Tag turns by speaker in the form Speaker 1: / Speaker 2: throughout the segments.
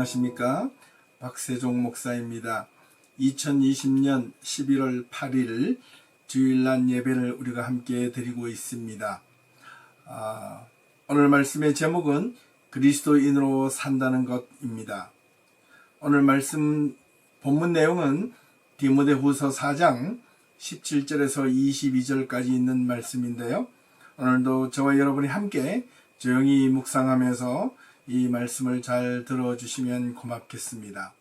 Speaker 1: 안녕하십니까? 박세종 목사입니다. 2020년 11월 8일 주일날 예배를 우리가 함께 드리고 있습니다. 오늘 말씀의 제목은 그리스도인으로 산다는 것입니다. 오늘 말씀 본문 내용은 디모데후서 4장 17절에서 22절까지 있는 말씀인데요. 오늘도 저와 여러분이 함께 조용히 묵상하면서 이 말씀을 잘 들어주시면 고맙겠습니다.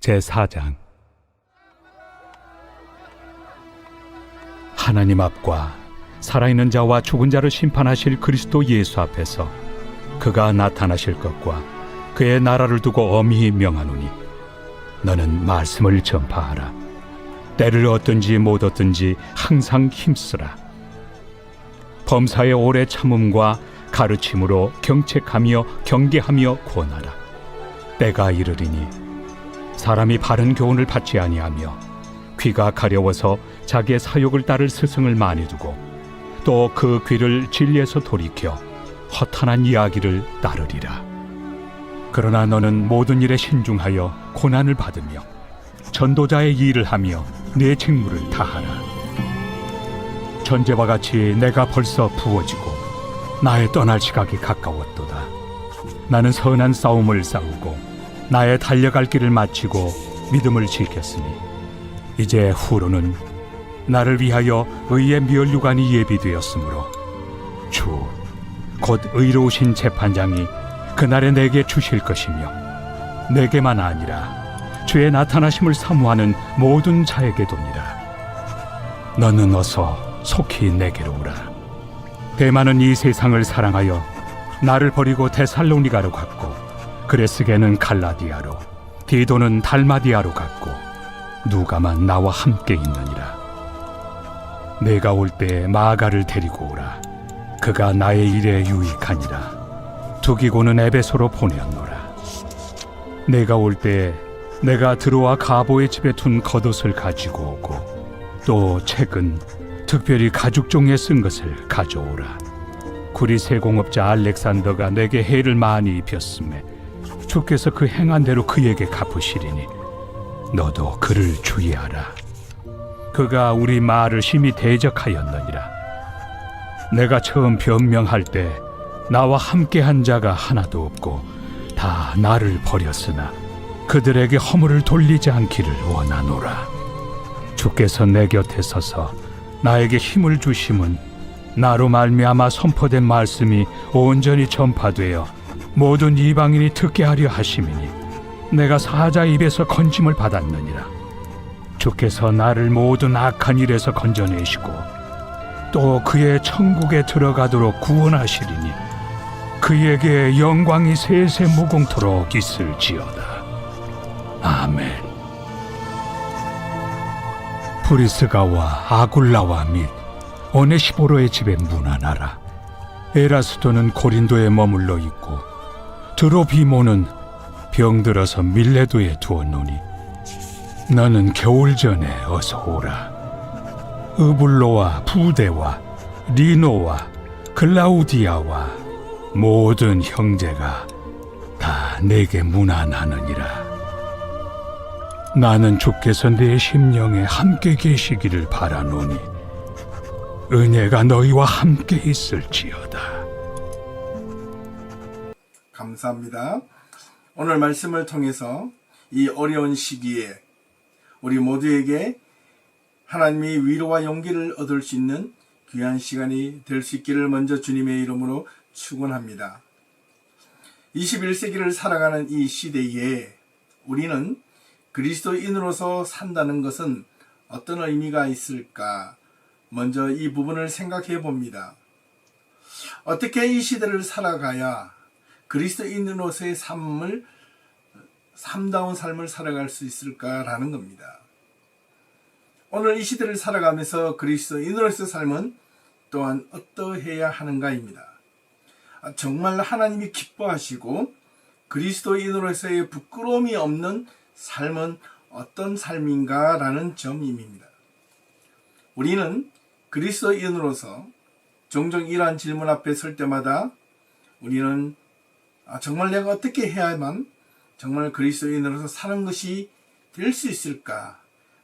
Speaker 2: 제4장. 하나님 앞과 살아있는 자와 죽은 자를 심판하실 그리스도 예수 앞에서 그가 나타나실 것과 그의 나라를 두고 엄히 명하노니 너는 말씀을 전파하라. 때를 얻든지 못 얻든지 항상 힘쓰라. 범사의 오래 참음과 가르침으로 경책하며 경계하며 권하라. 때가 이르리니 사람이 바른 교훈을 받지 아니하며 귀가 가려워서 자기의 사욕을 따를 스승을 많이 두고 또 그 귀를 진리에서 돌이켜 허탄한 이야기를 따르리라. 그러나 너는 모든 일에 신중하여 고난을 받으며 전도자의 일을 하며 네 직무를 다하라. 전제와 같이 내가 벌써 부어지고 나의 떠날 시각이 가까웠도다. 나는 선한 싸움을 싸우고 나의 달려갈 길을 마치고 믿음을 지켰으니 이제 후로는 나를 위하여 의의 멸류관이 예비되었으므로 주 곧 의로우신 재판장이 그날에 내게 주실 것이며 내게만 아니라 주의 나타나심을 사모하는 모든 자에게 도니라. 너는 어서 속히 내게로 오라. 데마는 이 세상을 사랑하여 나를 버리고 데살로니가로 갔고 그레스게는 갈라디아로 디도는 달마디아로 갔고 누가만 나와 함께 있느니라. 내가 올 때 마가를 데리고 오라. 그가 나의 일에 유익하니라. 두기고는 에베소로 보내었노라. 내가 올 때 내가 드로아 가보의 집에 둔 겉옷을 가지고 오고 또 책은 특별히 가죽종이에 쓴 것을 가져오라. 구리 세공업자 알렉산더가 내게 해를 많이 입혔음에 주께서 그 행한 대로 그에게 갚으시리니 너도 그를 주의하라. 그가 우리 말을 심히 대적하였느니라. 내가 처음 변명할 때 나와 함께한 자가 하나도 없고 다 나를 버렸으나 그들에게 허물을 돌리지 않기를 원하노라. 주께서 내 곁에 서서 나에게 힘을 주심은 나로 말미암아 선포된 말씀이 온전히 전파되어 모든 이방인이 듣게 하려 하심이니 내가 사자 입에서 건짐을 받았느니라. 주께서 나를 모든 악한 일에서 건져내시고 또 그의 천국에 들어가도록 구원하시리니 그에게 영광이 세세 무궁토록 있을지어다. 아멘. 브리스가와 아굴라와 및 오네시보로의 집에 문안하라. 에라스도는 고린도에 머물러 있고 드로비모는 병들어서 밀레도에 두었노니 너는 겨울 전에 어서 오라. 으불로와 부데와 리노와 글라우디아와 모든 형제가 다 내게 문안하느니라. 나는 주께서 내 심령에 함께 계시기를 바라노니 은혜가 너희와 함께 있을지어다.
Speaker 1: 감사합니다. 오늘 말씀을 통해서 이 어려운 시기에 우리 모두에게 하나님의 위로와 용기를 얻을 수 있는 귀한 시간이 될 수 있기를 먼저 주님의 이름으로 축원합니다. 21세기를 살아가는 이 시대에 우리는 그리스도인으로서 산다는 것은 어떤 의미가 있을까? 먼저 이 부분을 생각해 봅니다. 어떻게 이 시대를 살아가야 그리스도인으로서의 삶다운 삶을 살아갈 수 있을까라는 겁니다. 오늘 이 시대를 살아가면서 그리스도인으로서의 삶은 또한 어떠해야 하는가입니다. 정말 하나님이 기뻐하시고 그리스도인으로서의 부끄러움이 없는 삶은 어떤 삶인가라는 점입니다. 우리는 그리스도인으로서 종종 이러한 질문 앞에 설 때마다 우리는 정말 내가 어떻게 해야만 정말 그리스도인으로서 사는 것이 될 수 있을까?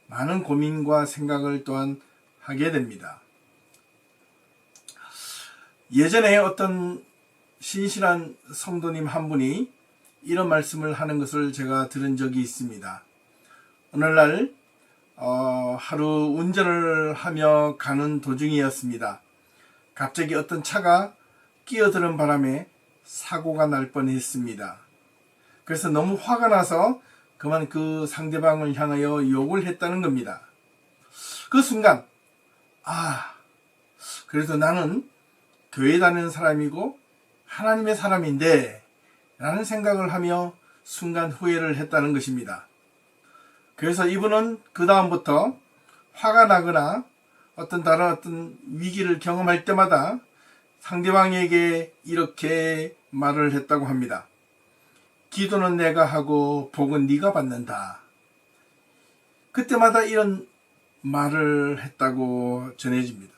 Speaker 1: 많은 고민과 생각을 또한 하게 됩니다. 예전에 어떤 신실한 성도님 한 분이 이런 말씀을 하는 것을 제가 들은 적이 있습니다. 오늘날 하루 운전을 하며 가는 도중이었습니다. 갑자기 어떤 차가 끼어드는 바람에 사고가 날 뻔했습니다. 그래서 너무 화가 나서 그만 그 상대방을 향하여 욕을 했다는 겁니다. 그 순간 그래도 나는 교회 다니는 사람이고 하나님의 사람인데 라는 생각을 하며 순간 후회를 했다는 것입니다. 그래서 이분은 그 다음부터 화가 나거나 다른 어떤 위기를 경험할 때마다 상대방에게 이렇게 말을 했다고 합니다. 기도는 내가 하고 복은 네가 받는다. 그때마다 이런 말을 했다고 전해집니다.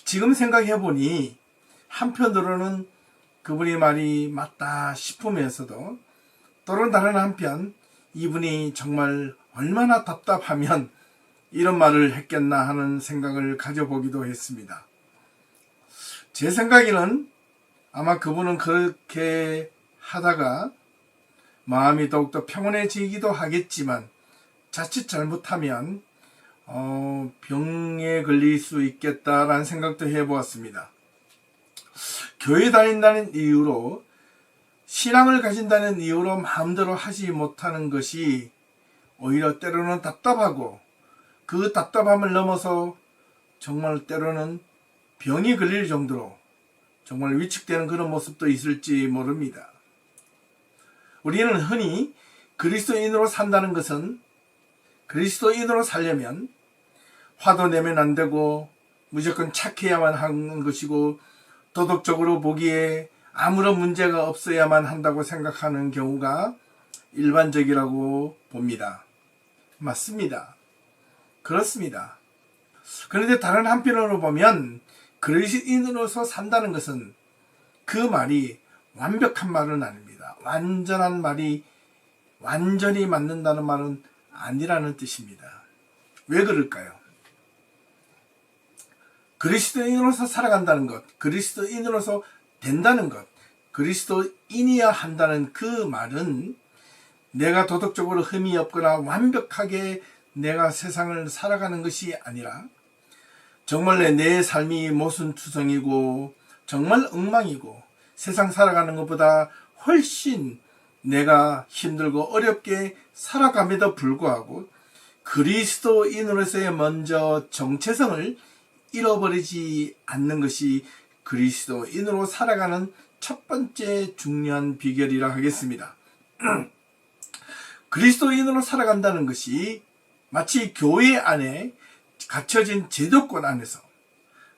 Speaker 1: 지금 생각해보니 한편으로는 그분의 말이 맞다 싶으면서도 또는 다른 한편 이분이 정말 얼마나 답답하면 이런 말을 했겠나 하는 생각을 가져보기도 했습니다. 제 생각에는 아마 그분은 그렇게 하다가 마음이 더욱더 평온해지기도 하겠지만 자칫 잘못하면 병에 걸릴 수 있겠다라는 생각도 해보았습니다. 교회 다닌다는 이유로 신앙을 가진다는 이유로 마음대로 하지 못하는 것이 오히려 때로는 답답하고 그 답답함을 넘어서 정말 때로는 병이 걸릴 정도로 정말 위축되는 그런 모습도 있을지 모릅니다. 우리는 흔히 그리스도인으로 산다는 것은 그리스도인으로 살려면 화도 내면 안 되고 무조건 착해야만 하는 것이고 도덕적으로 보기에 아무런 문제가 없어야만 한다고 생각하는 경우가 일반적이라고 봅니다. 맞습니다. 그렇습니다. 그런데 다른 한편으로 보면 그리스도인으로서 산다는 것은 그 말이 완벽한 말은 아닙니다. 완전한 말이 완전히 맞는다는 말은 아니라는 뜻입니다. 왜 그럴까요? 그리스도인으로서 살아간다는 것, 그리스도인으로서 된다는 것, 그리스도인이야 한다는 그 말은 내가 도덕적으로 흠이 없거나 완벽하게 내가 세상을 살아가는 것이 아니라 정말 내 삶이 모순투성이고 정말 엉망이고 세상 살아가는 것보다 훨씬 내가 힘들고 어렵게 살아감에도 불구하고 그리스도인으로서의 먼저 정체성을 잃어버리지 않는 것이 그리스도인으로 살아가는 첫 번째 중요한 비결이라 하겠습니다. 그리스도인으로 살아간다는 것이 마치 교회 안에 갇혀진 제도권 안에서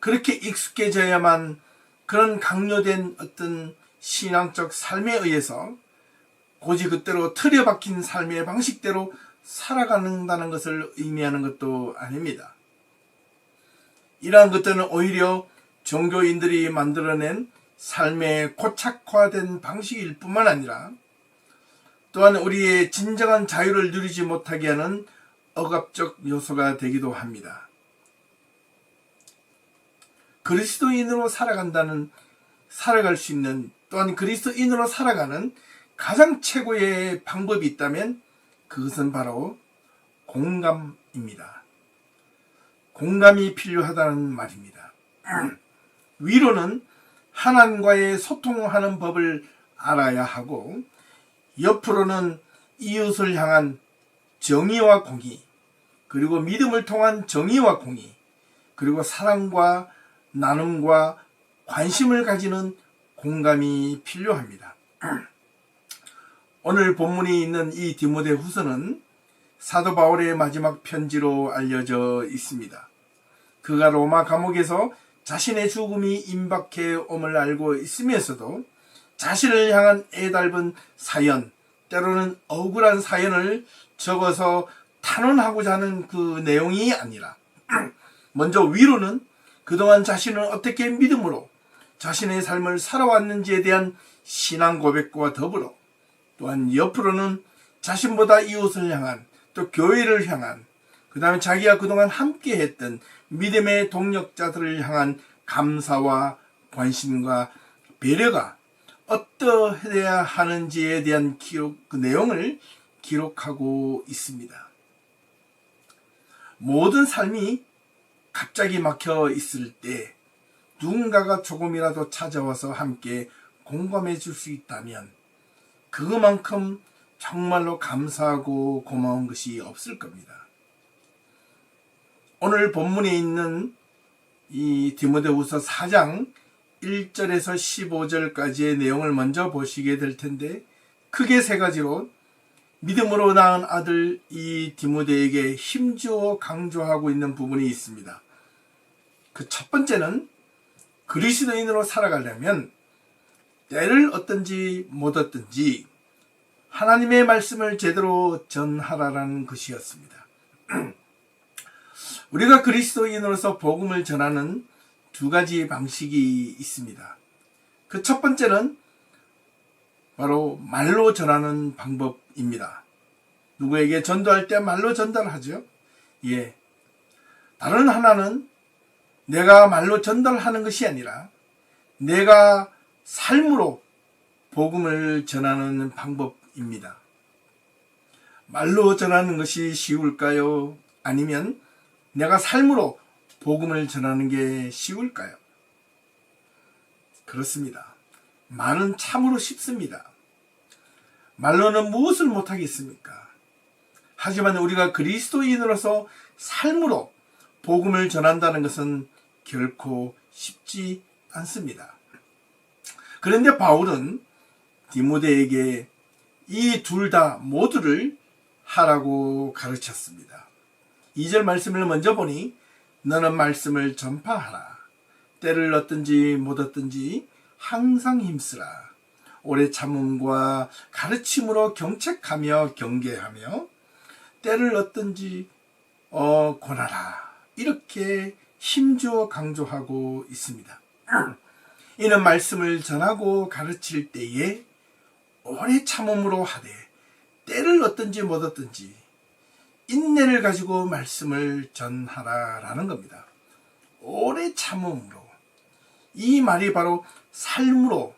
Speaker 1: 그렇게 익숙해져야만 그런 강요된 어떤 신앙적 삶에 의해서 고지 그대로 틀에 박힌 삶의 방식대로 살아간다는 것을 의미하는 것도 아닙니다. 이러한 것들은 오히려 종교인들이 만들어낸 삶의 고착화된 방식일 뿐만 아니라 또한 우리의 진정한 자유를 누리지 못하게 하는 억압적 요소가 되기도 합니다. 그리스도인으로 살아갈 수 있는 또한 그리스도인으로 살아가는 가장 최고의 방법이 있다면 그것은 바로 공감입니다. 공감이 필요하다는 말입니다. 위로는 하나님과의 소통하는 법을 알아야 하고 옆으로는 이웃을 향한 정의와 공의, 그리고 믿음을 통한 정의와 공의, 그리고 사랑과 나눔과 관심을 가지는 공감이 필요합니다. 오늘 본문이 있는 이 디모데후서는 사도 바울의 마지막 편지로 알려져 있습니다. 그가 로마 감옥에서 자신의 죽음이 임박해 옴을 알고 있으면서도 자신을 향한 애달픈 사연, 때로는 억울한 사연을 적어서 탄원하고자 하는 그 내용이 아니라 먼저 위로는 그동안 자신은 어떻게 믿음으로 자신의 삶을 살아왔는지에 대한 신앙 고백과 더불어 또한 옆으로는 자신보다 이웃을 향한, 또 교회를 향한, 그 다음에 자기가 그동안 함께 했던 믿음의 동력자들을 향한 감사와 관심과 배려가 어떠해야 하는지에 대한 그 내용을 기록하고 있습니다. 모든 삶이 갑자기 막혀 있을 때 누군가가 조금이라도 찾아와서 함께 공감해 줄 수 있다면 그만큼 정말로 감사하고 고마운 것이 없을 겁니다. 오늘 본문에 있는 이 디모데후서 4장 1절에서 15절까지의 내용을 먼저 보시게 될 텐데, 크게 세 가지로 믿음으로 낳은 아들 이 디모데에게 힘주어 강조하고 있는 부분이 있습니다. 그 첫 번째는 그리스도인으로 살아가려면 때를 얻든지 못 얻든지 하나님의 말씀을 제대로 전하라라는 것이었습니다. 우리가 그리스도인으로서 복음을 전하는 두 가지 방식이 있습니다. 그 첫 번째는 바로 말로 전하는 방법입니다. 누구에게 전도할 때 말로 전달하죠. 예. 다른 하나는 내가 말로 전달하는 것이 아니라 내가 삶으로 복음을 전하는 방법입니다. 말로 전하는 것이 쉬울까요? 아니면 내가 삶으로 복음을 전하는 게 쉬울까요? 그렇습니다. 말은 참으로 쉽습니다. 말로는 무엇을 못하겠습니까? 하지만 우리가 그리스도인으로서 삶으로 복음을 전한다는 것은 결코 쉽지 않습니다. 그런데 바울은 디모데에게 이 둘 다 모두를 하라고 가르쳤습니다. 2절 말씀을 먼저 보니 너는 말씀을 전파하라. 때를 얻든지 못 얻든지 항상 힘쓰라. 오래 참음과 가르침으로 경책하며 경계하며 때를 얻든지 권하라. 이렇게 힘주어 강조하고 있습니다. 이는 말씀을 전하고 가르칠 때에 오래 참음으로 하되 때를 얻든지 못 얻든지 인내를 가지고 말씀을 전하라라는 겁니다. 오래 참음으로, 이 말이 바로 삶으로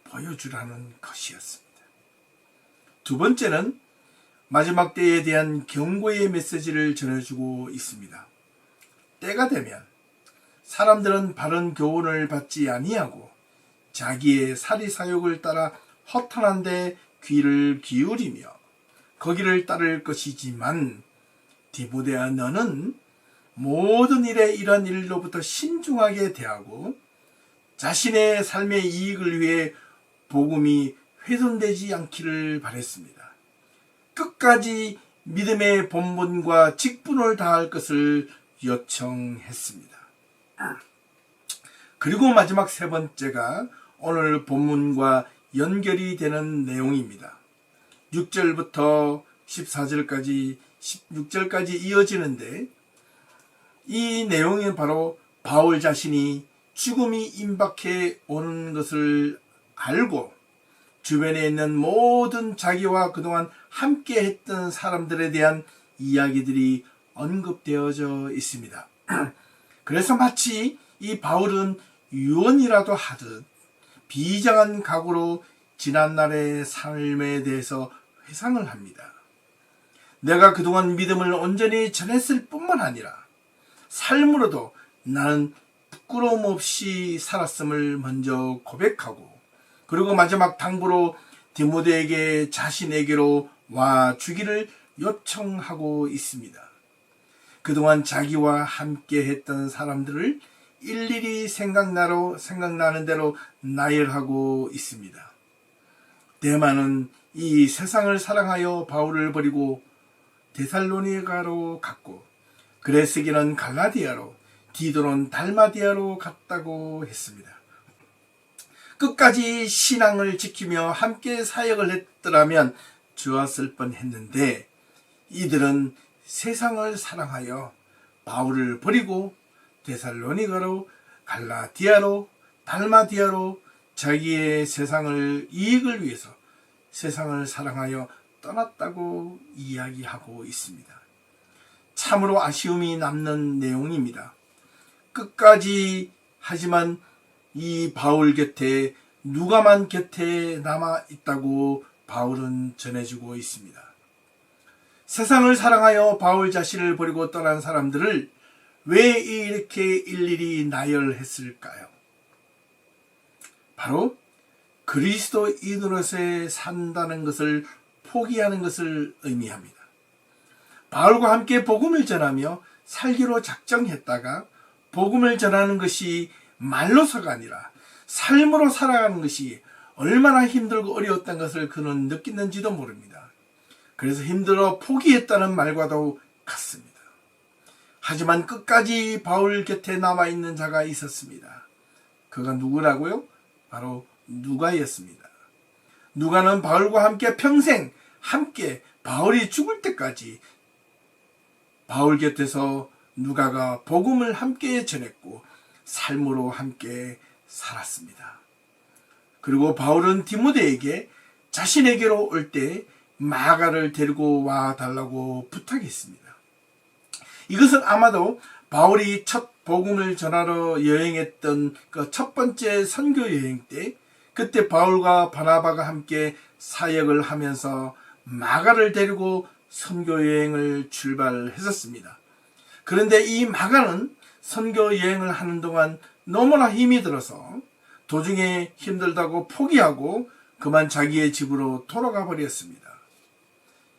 Speaker 1: 보여주라는 것이었습니다. 두 번째는 마지막 때에 대한 경고의 메시지를 전해주고 있습니다. 때가 되면 사람들은 바른 교훈을 받지 아니하고 자기의 사리사욕을 따라 허탄한 데 귀를 기울이며 거기를 따를 것이지만 디모데야, 너는 모든 일에 이런 일로부터 신중하게 대하고 자신의 삶의 이익을 위해 복음이 훼손되지 않기를 바랬습니다. 끝까지 믿음의 본분과 직분을 다할 것을 요청했습니다. 그리고 마지막 세 번째가 오늘 본문과 연결이 되는 내용입니다. 6절부터 14절까지 16절까지 이어지는데, 이 내용은 바로 바울 자신이 죽음이 임박해 오는 것을 알고 주변에 있는 모든 자기와 그동안 함께 했던 사람들에 대한 이야기들이 언급되어져 있습니다. 그래서 마치 이 바울은 유언이라도 하듯 비장한 각오로 지난날의 삶에 대해서 회상을 합니다. 내가 그동안 믿음을 온전히 전했을 뿐만 아니라 삶으로도 나는 부끄러움 없이 살았음을 먼저 고백하고, 그리고 마지막 당부로 디모데에게 자신에게로 와 주기를 요청하고 있습니다. 그동안 자기와 함께 했던 사람들을 일일이 생각나는 대로 나열하고 있습니다. 데마는 이 세상을 사랑하여 바울을 버리고 데살로니가로 갔고, 그레스기는 갈라디아로, 디도는 달마디아로 갔다고 했습니다. 끝까지 신앙을 지키며 함께 사역을 했더라면 좋았을 뻔했는데, 이들은 세상을 사랑하여 바울을 버리고 데살로니가로, 갈라디아로, 달마디아로 자기의 세상을 이익을 위해서 세상을 사랑하여 떠났다고 이야기하고 있습니다. 참으로 아쉬움이 남는 내용입니다. 끝까지 하지만 이 바울 곁에 누가만 곁에 남아 있다고 바울은 전해주고 있습니다. 세상을 사랑하여 바울 자신을 버리고 떠난 사람들을 왜 이렇게 일일이 나열했을까요? 바로 그리스도인으로서 산다는 것을 포기하는 것을 의미합니다. 바울과 함께 복음을 전하며 살기로 작정했다가 복음을 전하는 것이 말로서가 아니라 삶으로 살아가는 것이 얼마나 힘들고 어려웠던 것을 그는 느꼈는지도 모릅니다. 그래서 힘들어 포기했다는 말과도 같습니다. 하지만 끝까지 바울 곁에 남아있는 자가 있었습니다. 그가 누구라고요? 바로 누가였습니다. 누가는 바울과 함께 평생 함께 바울이 죽을 때까지 바울 곁에서 누가가 복음을 함께 전했고 삶으로 함께 살았습니다. 그리고 바울은 디모데에게 자신에게로 올 때 마가를 데리고 와 달라고 부탁했습니다. 이것은 아마도 바울이 첫 복음을 전하러 여행했던 그 첫 번째 선교 여행 때 그때 바울과 바나바가 함께 사역을 하면서 마가를 데리고 선교 여행을 출발했었습니다. 그런데 이 마가는 선교 여행을 하는 동안 너무나 힘이 들어서 도중에 힘들다고 포기하고 그만 자기의 집으로 돌아가 버렸습니다.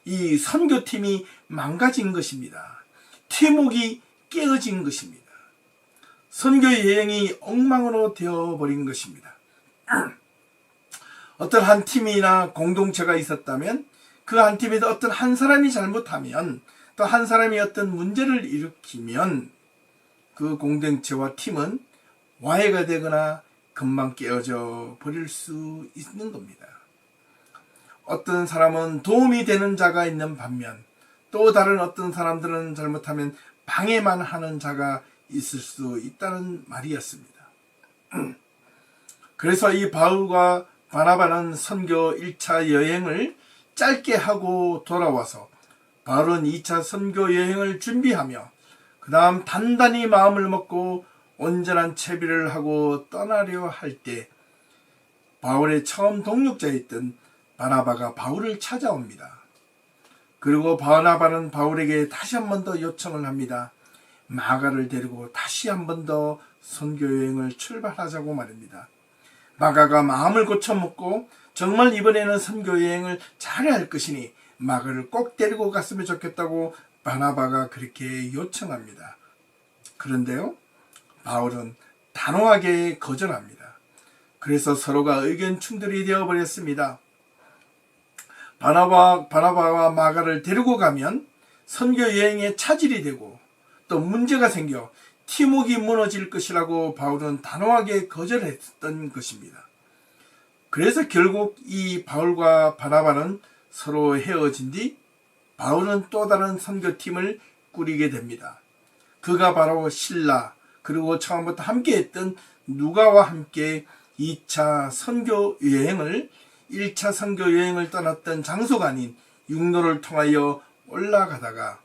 Speaker 1: 이 선교팀이 망가진 것입니다. 팀웍이 깨어진 것입니다. 선교 여행이 엉망으로 되어버린 것입니다. 어떤 한 팀이나 공동체가 있었다면 그 한 팀에도 어떤 한 사람이 잘못하면 또 한 사람이 어떤 문제를 일으키면 그 공동체와 팀은 와해가 되거나 금방 깨어져 버릴 수 있는 겁니다. 어떤 사람은 도움이 되는 자가 있는 반면 또 다른 어떤 사람들은 잘못하면 방해만 하는 자가 있을 수 있다는 말이었습니다. 그래서 이 바울과 바나바는 선교 1차 여행을 짧게 하고 돌아와서 바울은 2차 선교 여행을 준비하며 그 다음 단단히 마음을 먹고 온전한 채비를 하고 떠나려 할 때 바울의 처음 동역자였던 바나바가 바울을 찾아옵니다. 그리고 바나바는 바울에게 다시 한 번 더 요청을 합니다. 마가를 데리고 다시 한 번 더 선교 여행을 출발하자고 말입니다. 마가가 마음을 고쳐먹고 정말 이번에는 선교 여행을 잘해야 할 것이니 마가를 꼭 데리고 갔으면 좋겠다고 바나바가 그렇게 요청합니다. 그런데요, 바울은 단호하게 거절합니다. 그래서 서로가 의견 충돌이 되어버렸습니다. 바나바와 마가를 데리고 가면 선교 여행에 차질이 되고 또 문제가 생겨 팀웍이 무너질 것이라고 바울은 단호하게 거절했던 것입니다. 그래서 결국 이 바울과 바나바는 서로 헤어진 뒤 바울은 또 다른 선교팀을 꾸리게 됩니다. 그가 바로 실라 그리고 처음부터 함께했던 누가와 함께 2차 선교 여행을 1차 선교 여행을 떠났던 장소가 아닌 육로를 통하여 올라가다가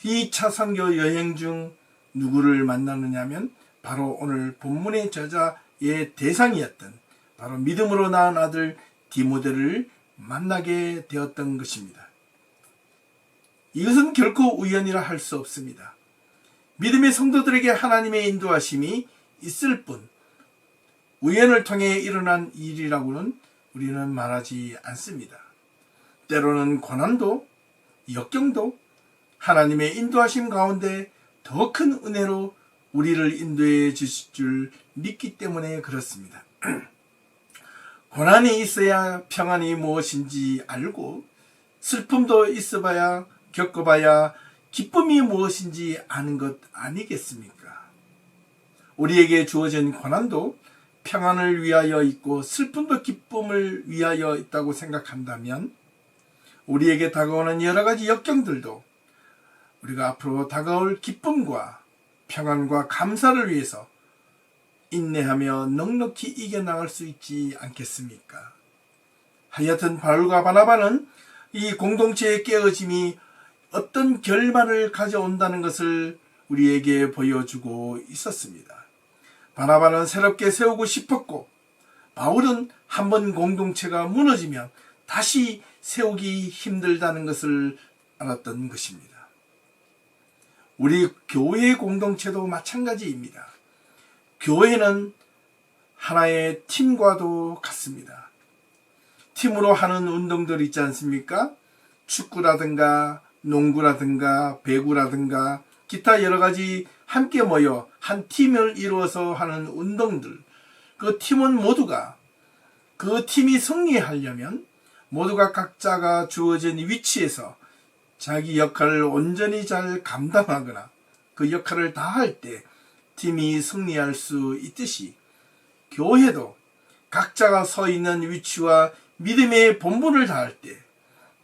Speaker 1: 2차 선교 여행 중 누구를 만나느냐면 바로 오늘 본문의 저자의 대상이었던 바로 믿음으로 낳은 아들 디모데를 만나게 되었던 것입니다. 이것은 결코 우연이라 할 수 없습니다. 믿음의 성도들에게 하나님의 인도하심이 있을 뿐 우연을 통해 일어난 일이라고는 우리는 말하지 않습니다. 때로는 고난도 역경도 하나님의 인도하심 가운데 더 큰 은혜로 우리를 인도해 주실 줄 믿기 때문에 그렇습니다. 고난이 있어야 평안이 무엇인지 알고 슬픔도 있어봐야 겪어봐야 기쁨이 무엇인지 아는 것 아니겠습니까? 우리에게 주어진 고난도 평안을 위하여 있고 슬픔도 기쁨을 위하여 있다고 생각한다면 우리에게 다가오는 여러 가지 역경들도 우리가 앞으로 다가올 기쁨과 평안과 감사를 위해서 인내하며 넉넉히 이겨나갈 수 있지 않겠습니까? 하여튼 바울과 바나바는 이 공동체의 깨어짐이 어떤 결말을 가져온다는 것을 우리에게 보여주고 있었습니다. 바나바는 새롭게 세우고 싶었고, 바울은 한번 공동체가 무너지면 다시 세우기 힘들다는 것을 알았던 것입니다. 우리 교회 공동체도 마찬가지입니다. 교회는 하나의 팀과도 같습니다. 팀으로 하는 운동들 있지 않습니까? 축구라든가 농구라든가 배구라든가 기타 여러 가지 함께 모여 한 팀을 이루어서 하는 운동들, 그 팀원 모두가 그 팀이 승리하려면 모두가 각자가 주어진 위치에서 자기 역할을 온전히 잘 감당하거나 그 역할을 다할 때 팀이 승리할 수 있듯이, 교회도 각자가 서 있는 위치와 믿음의 본분을 다할 때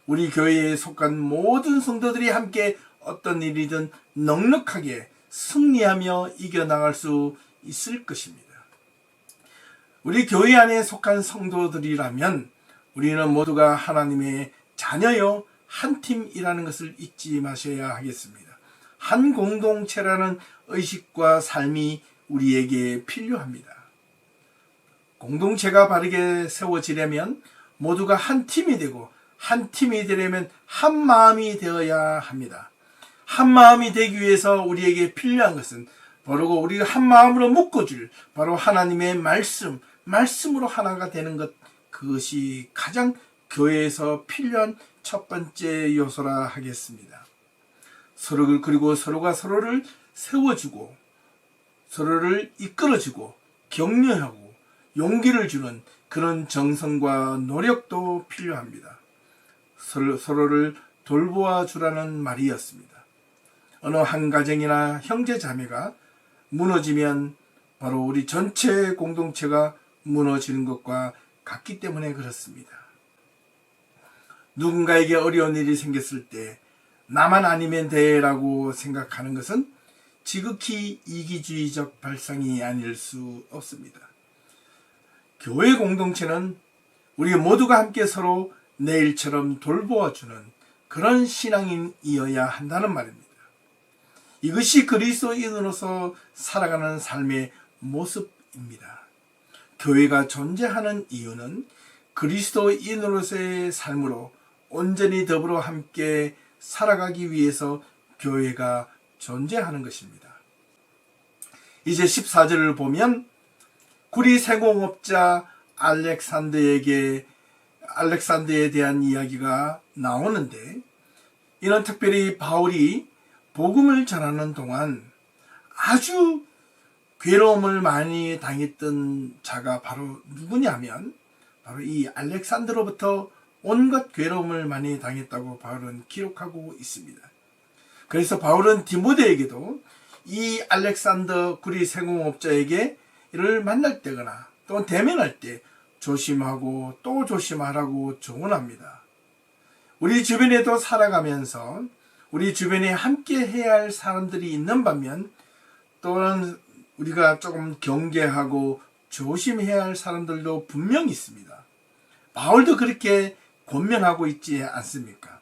Speaker 1: 우리 교회에 속한 모든 성도들이 함께 어떤 일이든 넉넉하게 승리하며 이겨나갈 수 있을 것입니다. 우리 교회 안에 속한 성도들이라면 우리는 모두가 하나님의 자녀요 한 팀이라는 것을 잊지 마셔야 하겠습니다. 한 공동체라는 의식과 삶이 우리에게 필요합니다. 공동체가 바르게 세워지려면 모두가 한 팀이 되고, 한 팀이 되려면 한 마음이 되어야 합니다. 한 마음이 되기 위해서 우리에게 필요한 것은 바로 우리가 한 마음으로 묶어줄 바로 하나님의 말씀으로 하나가 되는 것, 그것이 가장 교회에서 필요한 첫 번째 요소라 하겠습니다. 그리고 서로가 서로를 세워주고 서로를 이끌어주고 격려하고 용기를 주는 그런 정성과 노력도 필요합니다. 서로를 돌보아 주라는 말이었습니다. 어느 한 가정이나 형제 자매가 무너지면 바로 우리 전체 공동체가 무너지는 것과 같기 때문에 그렇습니다. 누군가에게 어려운 일이 생겼을 때 나만 아니면 돼라고 생각하는 것은 지극히 이기주의적 발상이 아닐 수 없습니다. 교회 공동체는 우리 모두가 함께 서로 내 일처럼 돌보아주는 그런 신앙인이어야 한다는 말입니다. 이것이 그리스도인으로서 살아가는 삶의 모습입니다. 교회가 존재하는 이유는 그리스도인으로서의 삶으로 온전히 더불어 함께 살아가기 위해서 교회가 존재하는 것입니다. 이제 14절을 보면 구리 세공업자 알렉산더에 대한 이야기가 나오는데, 이는 특별히 바울이 복음을 전하는 동안 아주 괴로움을 많이 당했던 자가 바로 누구냐면 바로 이 알렉산더로부터 온갖 괴로움을 많이 당했다고 바울은 기록하고 있습니다. 그래서 바울은 디모데에게도 이 알렉산더 구리 세공업자에게 이를 만날 때거나 또 대면할 때 조심하고 또 조심하라고 조언합니다. 우리 주변에도 살아가면서 우리 주변에 함께 해야 할 사람들이 있는 반면 또는 우리가 조금 경계하고 조심해야 할 사람들도 분명히 있습니다. 바울도 그렇게 권면하고 있지 않습니까?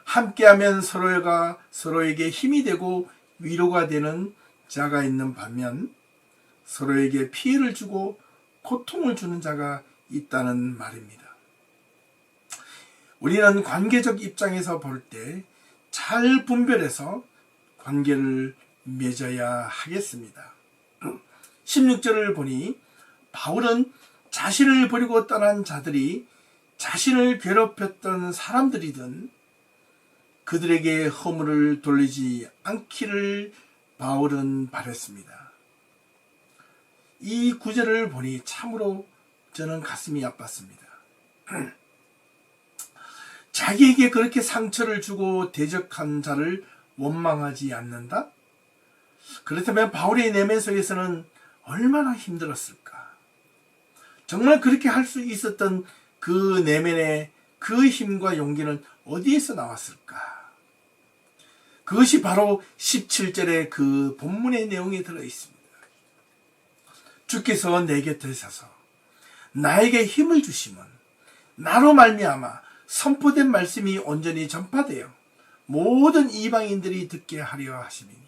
Speaker 1: 함께하면 서로가 서로에게 힘이 되고 위로가 되는 자가 있는 반면 서로에게 피해를 주고 고통을 주는 자가 있다는 말입니다. 우리는 관계적 입장에서 볼 때 잘 분별해서 관계를 맺어야 하겠습니다. 16절을 보니 바울은 자신을 버리고 떠난 자들이 자신을 괴롭혔던 사람들이든 그들에게 허물을 돌리지 않기를 바울은 바랬습니다. 이 구절을 보니 참으로 저는 가슴이 아팠습니다. 자기에게 그렇게 상처를 주고 대적한 자를 원망하지 않는다? 그렇다면 바울의 내면 속에서는 얼마나 힘들었을까? 정말 그렇게 할 수 있었던 그 내면의 그 힘과 용기는 어디에서 나왔을까? 그것이 바로 17절의 그 본문의 내용에 들어 있습니다. 주께서 내 곁에 서서 나에게 힘을 주심은 나로 말미암아 선포된 말씀이 온전히 전파되어 모든 이방인들이 듣게 하려 하심이니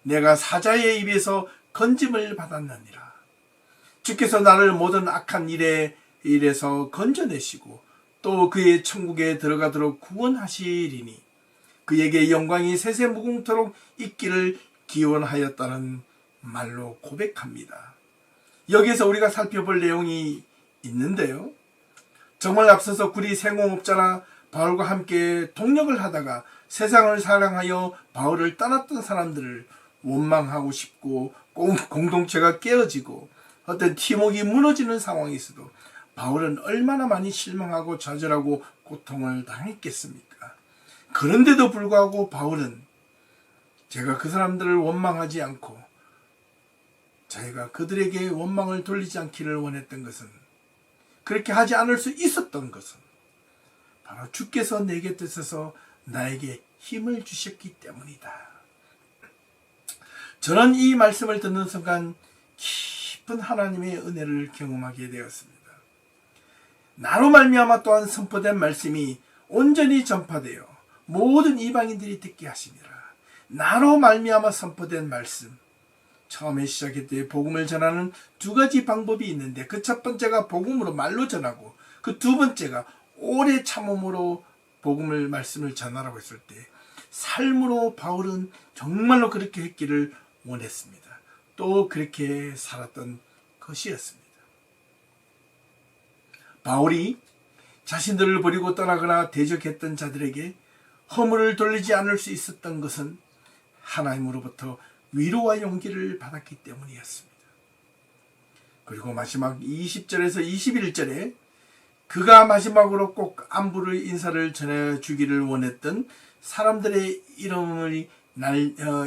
Speaker 1: 내가 사자의 입에서 건짐을 받았느니라. 주께서 나를 모든 악한 일에서 건져내시고 또 그의 천국에 들어가도록 구원하시리니 그에게 영광이 세세 무궁토록 있기를 기원하였다는 말로 고백합니다. 여기에서 우리가 살펴볼 내용이 있는데요. 정말 앞서서 구리 생공업자나 바울과 함께 동력을 하다가 세상을 사랑하여 바울을 떠났던 사람들을 원망하고 싶고 공동체가 깨어지고 어떤 팀워크가 무너지는 상황에서도 바울은 얼마나 많이 실망하고 좌절하고 고통을 당했겠습니까? 그런데도 불구하고 바울은 제가 그 사람들을 원망하지 않고 자기가 그들에게 원망을 돌리지 않기를 원했던 것은, 그렇게 하지 않을 수 있었던 것은 바로 주께서 내 곁에 서서 나에게 힘을 주셨기 때문이다. 저는 이 말씀을 듣는 순간 깊은 하나님의 은혜를 경험하게 되었습니다. 나로 말미암아 또한 선포된 말씀이 온전히 전파되어 모든 이방인들이 듣게 하시니라. 나로 말미암아 선포된 말씀, 처음에 시작할 때 복음을 전하는 두 가지 방법이 있는데 그 첫 번째가 복음으로 말로 전하고 그 두 번째가 오래 참음으로 복음을 말씀을 전하라고 했을 때 삶으로 바울은 정말로 그렇게 했기를 원했습니다. 또 그렇게 살았던 것이었습니다. 바울이 자신들을 버리고 떠나거나 대적했던 자들에게 허물을 돌리지 않을 수 있었던 것은 하나님으로부터 위로와 용기를 받았기 때문이었습니다. 그리고 마지막 20절에서 21절에 그가 마지막으로 꼭 안부를 인사를 전해주기를 원했던 사람들의 이름을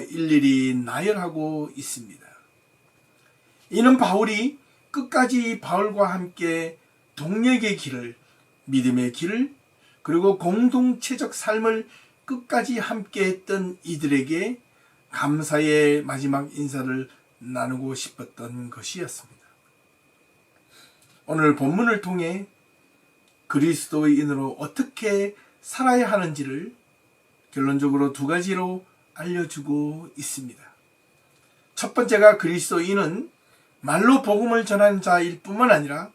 Speaker 1: 일일이 나열하고 있습니다. 이는 바울이 끝까지 바울과 함께 동력의 길을, 믿음의 길을, 그리고 공동체적 삶을 끝까지 함께 했던 이들에게 감사의 마지막 인사를 나누고 싶었던 것이었습니다. 오늘 본문을 통해 그리스도인으로 어떻게 살아야 하는지를 결론적으로 두 가지로 알려주고 있습니다. 첫 번째가 그리스도인은 말로 복음을 전하는 자일 뿐만 아니라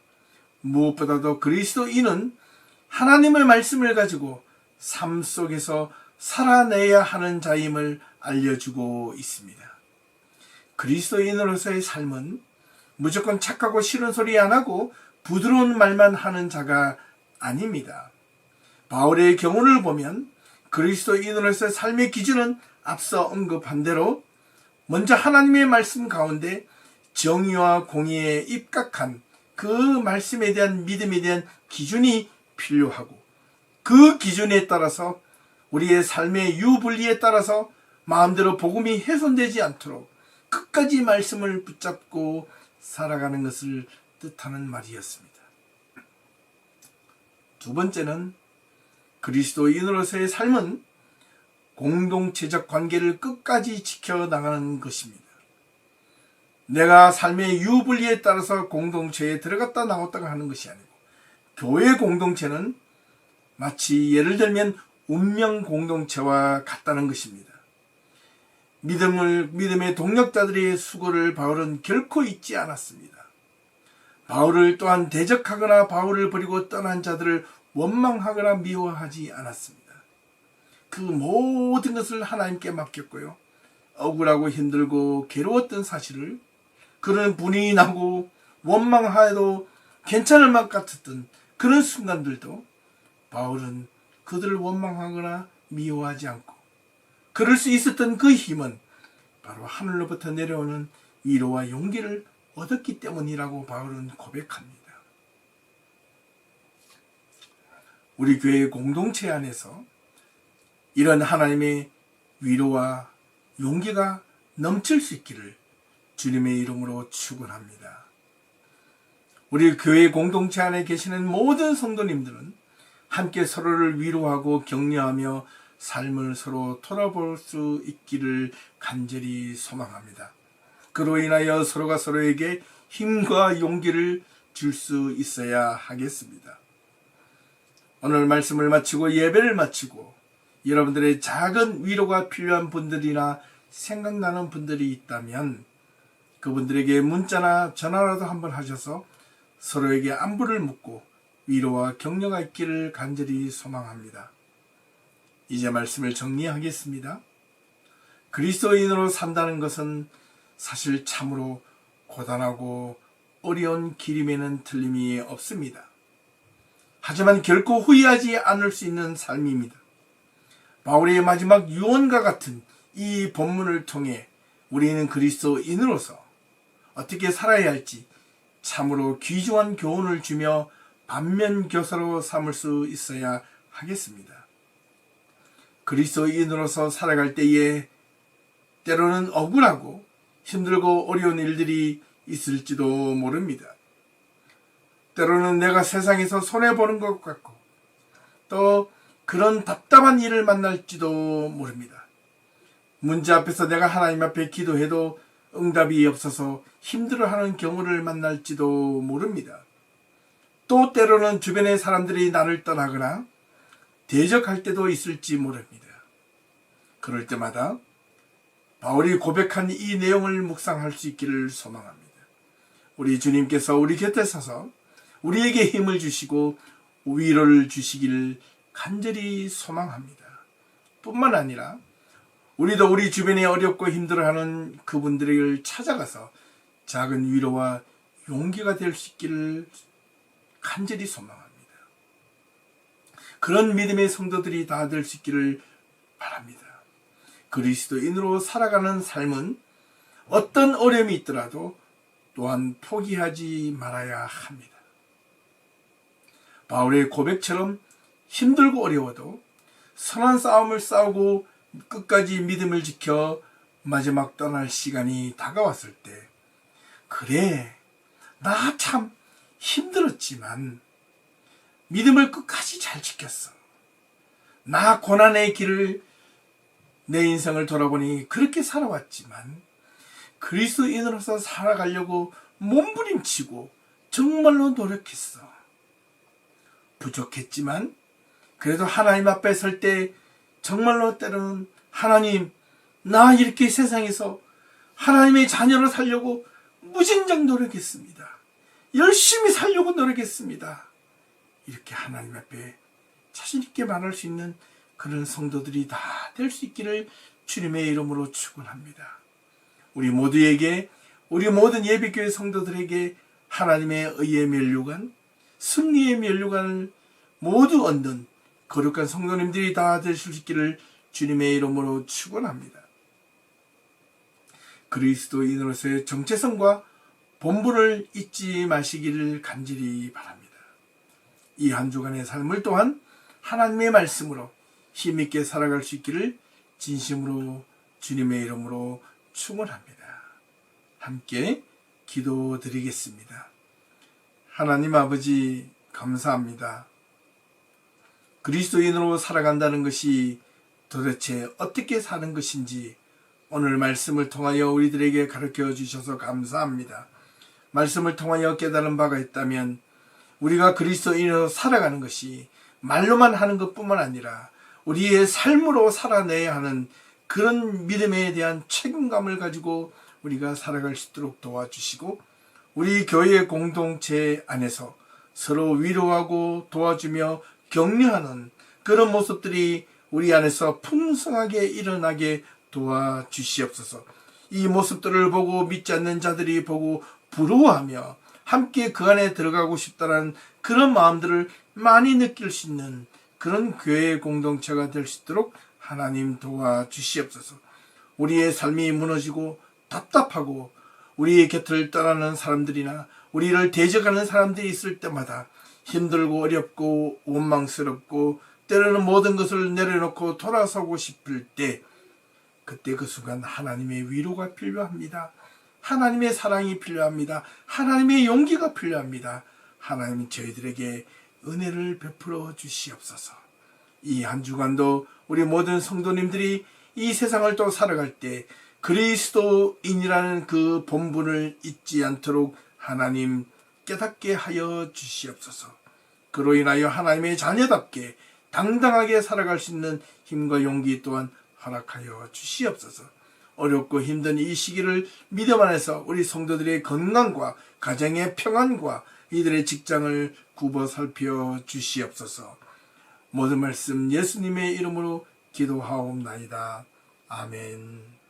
Speaker 1: 무엇보다도 그리스도인은 하나님의 말씀을 가지고 삶 속에서 살아내야 하는 자임을 알려주고 있습니다. 그리스도인으로서의 삶은 무조건 착하고 싫은 소리 안 하고 부드러운 말만 하는 자가 아닙니다. 바울의 경우를 보면 그리스도인으로서의 삶의 기준은 앞서 언급한 대로 먼저 하나님의 말씀 가운데 정의와 공의에 입각한 그 말씀에 대한 믿음에 대한 기준이 필요하고 그 기준에 따라서 우리의 삶의 유불리에 따라서 마음대로 복음이 훼손되지 않도록 끝까지 말씀을 붙잡고 살아가는 것을 뜻하는 말이었습니다. 두 번째는 그리스도인으로서의 삶은 공동체적 관계를 끝까지 지켜나가는 것입니다. 내가 삶의 유불리에 따라서 공동체에 들어갔다 나왔다가 하는 것이 아니고 교회 공동체는 마치 예를 들면 운명 공동체와 같다는 것입니다. 믿음의 동력자들의 수고를 바울은 결코 잊지 않았습니다. 바울을 또한 대적하거나 바울을 버리고 떠난 자들을 원망하거나 미워하지 않았습니다. 그 모든 것을 하나님께 맡겼고요. 억울하고 힘들고 괴로웠던 사실을 그런 분이 나고 원망하여도 괜찮을 것 같았던 그런 순간들도 바울은 그들을 원망하거나 미워하지 않고 그럴 수 있었던 그 힘은 바로 하늘로부터 내려오는 위로와 용기를 얻었기 때문이라고 바울은 고백합니다. 우리 교회 공동체 안에서 이런 하나님의 위로와 용기가 넘칠 수 있기를 주님의 이름으로 축원합니다. 우리 교회 공동체 안에 계시는 모든 성도님들은 함께 서로를 위로하고 격려하며 삶을 서로 돌아볼 수 있기를 간절히 소망합니다. 그로 인하여 서로가 서로에게 힘과 용기를 줄 수 있어야 하겠습니다. 오늘 말씀을 마치고 예배를 마치고 여러분들의 작은 위로가 필요한 분들이나 생각나는 분들이 있다면 그분들에게 문자나 전화라도 한번 하셔서 서로에게 안부를 묻고 위로와 격려가 있기를 간절히 소망합니다. 이제 말씀을 정리하겠습니다. 그리스도인으로 산다는 것은 사실 참으로 고단하고 어려운 길임에는 틀림이 없습니다. 하지만 결코 후회하지 않을 수 있는 삶입니다. 바울의 마지막 유언과 같은 이 본문을 통해 우리는 그리스도인으로서 어떻게 살아야 할지 참으로 귀중한 교훈을 주며 반면교사로 삼을 수 있어야 하겠습니다. 그리스도인으로서 살아갈 때에 때로는 억울하고 힘들고 어려운 일들이 있을지도 모릅니다. 때로는 내가 세상에서 손해보는 것 같고 또 그런 답답한 일을 만날지도 모릅니다. 문제 앞에서 내가 하나님 앞에 기도해도 응답이 없어서 힘들어하는 경우를 만날지도 모릅니다. 또 때로는 주변의 사람들이 나를 떠나거나 대적할 때도 있을지 모릅니다. 그럴 때마다 바울이 고백한 이 내용을 묵상할 수 있기를 소망합니다. 우리 주님께서 우리 곁에 서서 우리에게 힘을 주시고 위로를 주시기를 간절히 소망합니다. 뿐만 아니라 우리도 우리 주변에 어렵고 힘들어하는 그분들을 찾아가서 작은 위로와 용기가 될 수 있기를 간절히 소망합니다. 그런 믿음의 성도들이 다 될 수 있기를 바랍니다. 그리스도인으로 살아가는 삶은 어떤 어려움이 있더라도 또한 포기하지 말아야 합니다. 바울의 고백처럼 힘들고 어려워도 선한 싸움을 싸우고 끝까지 믿음을 지켜 마지막 떠날 시간이 다가왔을 때 그래 나 참 힘들었지만 믿음을 끝까지 잘 지켰어. 나 고난의 길을 내 인생을 돌아보니 그렇게 살아왔지만 그리스도인으로서 살아가려고 몸부림치고 정말로 노력했어. 부족했지만 그래도 하나님 앞에 설 때 정말로 때로는 하나님 나 이렇게 세상에서 하나님의 자녀로 살려고 무진장 노력했습니다. 열심히 살려고 노력했습니다. 이렇게 하나님 앞에 자신 있게 말할 수 있는 그런 성도들이 다 될 수 있기를 주님의 이름으로 축원합니다. 우리 모두에게 우리 모든 예비교회 성도들에게 하나님의 의의 면류관, 승리의 면류관을 모두 얻는 거룩한 성도님들이 다 될 수 있기를 주님의 이름으로 축원합니다. 그리스도인으로서의 정체성과 본분을 잊지 마시기를 간절히 바랍니다. 이 한 주간의 삶을 또한 하나님의 말씀으로 힘있게 살아갈 수 있기를 진심으로 주님의 이름으로 축원합니다. 함께 기도드리겠습니다. 하나님 아버지 감사합니다. 그리스도인으로 살아간다는 것이 도대체 어떻게 사는 것인지 오늘 말씀을 통하여 우리들에게 가르쳐 주셔서 감사합니다. 말씀을 통하여 깨달은 바가 있다면 우리가 그리스도인으로 살아가는 것이 말로만 하는 것뿐만 아니라 우리의 삶으로 살아내야 하는 그런 믿음에 대한 책임감을 가지고 우리가 살아갈 수 있도록 도와주시고 우리 교회 공동체 안에서 서로 위로하고 도와주며 격려하는 그런 모습들이 우리 안에서 풍성하게 일어나게 도와주시옵소서. 이 모습들을 보고 믿지 않는 자들이 보고 부러워하며 함께 그 안에 들어가고 싶다는 그런 마음들을 많이 느낄 수 있는 그런 교회 공동체가 될 수 있도록 하나님 도와주시옵소서. 우리의 삶이 무너지고 답답하고 우리의 곁을 떠나는 사람들이나 우리를 대적하는 사람들이 있을 때마다 힘들고 어렵고 원망스럽고 때로는 모든 것을 내려놓고 돌아서고 싶을 때 그때 그 순간 하나님의 위로가 필요합니다. 하나님의 사랑이 필요합니다. 하나님의 용기가 필요합니다. 하나님은 저희들에게 은혜를 베풀어 주시옵소서. 이 한 주간도 우리 모든 성도님들이 이 세상을 또 살아갈 때 그리스도인이라는 그 본분을 잊지 않도록 하나님 깨닫게 하여 주시옵소서. 그로 인하여 하나님의 자녀답게 당당하게 살아갈 수 있는 힘과 용기 또한 허락하여 주시옵소서. 어렵고 힘든 이 시기를 믿음 안에서 우리 성도들의 건강과 가정의 평안과 이들의 직장을 굽어 살펴 주시옵소서. 모든 말씀 예수님의 이름으로 기도하옵나이다. 아멘.